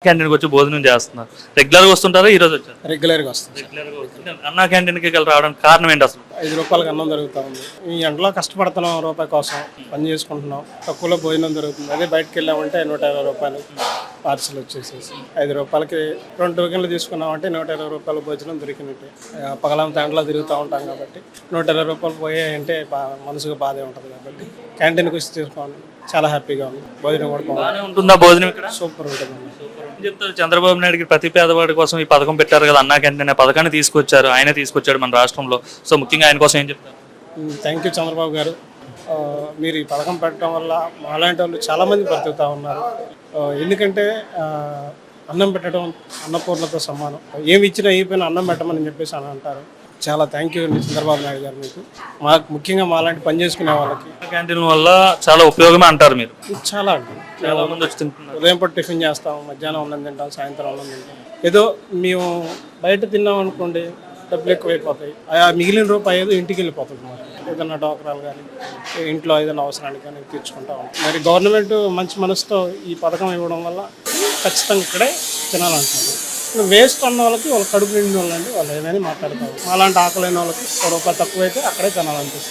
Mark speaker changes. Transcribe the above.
Speaker 1: క్యాంటీన్కి వచ్చి భోజనం చేస్తున్నారు. రెగ్యులర్గా వస్తుంటారా? ఈ రోజు వచ్చారు?
Speaker 2: రెగ్యులర్గా వస్తుంది.
Speaker 1: రెగ్యులర్గా వస్తుంది. అన్నా క్యాంటీన్కి రావడానికి కారణం ఏంటి అసలు?
Speaker 2: 5 రూపాయలకి అన్నం దొరుకుతూ ఉంది. ఈ ఎండలో కష్టపడుతున్నాం, రూపాయి కోసం పని చేసుకుంటున్నాం, తక్కువలో భోజనం దొరుకుతుంది. అదే బయటకు వెళ్ళామంటే 120 రూపాయలు పార్సిల్ వచ్చేసేసి 5 రూపాయలకి 2 టోకెన్లు తీసుకున్నామంటే 120 రూపాయల భోజనం దొరికినట్టే. పగలంతా ఎండలో తిరుగుతూ ఉంటాం కాబట్టి 120 రూపాయలు పోయాయంటే మనసుకు బాధే ఉంటుంది. కాబట్టి క్యాంటీన్కి వచ్చి తీసుకోండి, చాలా హ్యాపీగా ఉంది. భోజనం కూడా
Speaker 1: బాగానే ఉంటుందా భోజనం ఇక్కడ?
Speaker 2: సూపర్ ఉంటుంది.
Speaker 1: ఏం చెప్తారు? చంద్రబాబు నాయుడుకి ప్రతి పేదవాడి కోసం ఈ పథకం పెట్టారు కదా, అన్నా క్యాంటీన్ అనే పథకాన్ని తీసుకొచ్చారు. ఆయనే తీసుకొచ్చాడు మన రాష్ట్రంలో. సో ముఖ్యంగా ఆయన కోసం ఏం చెప్తారు?
Speaker 2: థ్యాంక్ యూ చంద్రబాబు గారు. మీరు ఈ పథకం పెట్టడం వల్ల మాలాంటి వాళ్ళు చాలామంది బ్రతుకుతూ ఉన్నారు. ఎందుకంటే అన్నం పెట్టడం అన్నపూర్ణతో సమానం. ఏమి ఇచ్చినా అయిపోయినా అన్నం పెట్టమని చెప్పేసి అని అంటారు. చాలా థ్యాంక్ యూ అండి చంద్రబాబు నాయుడు గారు. మీకు ముఖ్యంగా మాలాంటి పని చేసుకునే వాళ్ళకి
Speaker 1: క్యాంటీన్ వల్ల చాలా ఉపయోగమే అంటారు మీరు?
Speaker 2: చాలా అండి.
Speaker 1: చాలా మంది వచ్చి తింటున్నారు.
Speaker 2: ఉదయం పూట టిఫిన్ చేస్తాం, మధ్యాహ్నం అన్నం తింటాం, సాయంత్రం అన్నం తింటాం. ఏదో మేము బయట తిన్నాం అనుకోండి, డబ్బులు ఎక్కువైపోతాయి. మిగిలిన రూపాయి ఏదో ఇంటికి వెళ్ళిపోతుంది. మరి ఏదైనా డోకరాలు కానీ ఇంట్లో ఏదైనా అవసరానికి కానీ తీర్చుకుంటా ఉంటాం. మరి గవర్నమెంట్ మంచి మనసుతో ఈ పథకం ఇవ్వడం వల్ల ఖచ్చితంగా ఇక్కడే తినాలంటున్నారు. వేస్ట్ అన్న వాళ్ళకి వాళ్ళ కడుపు నిండిన వాళ్ళండి, వాళ్ళు ఏదైనా మాట్లాడతారు. అలాంటి ఆకలైన వాళ్ళకి రూపాయి తక్కువైతే అక్కడే తినాలనిపిస్తుంది.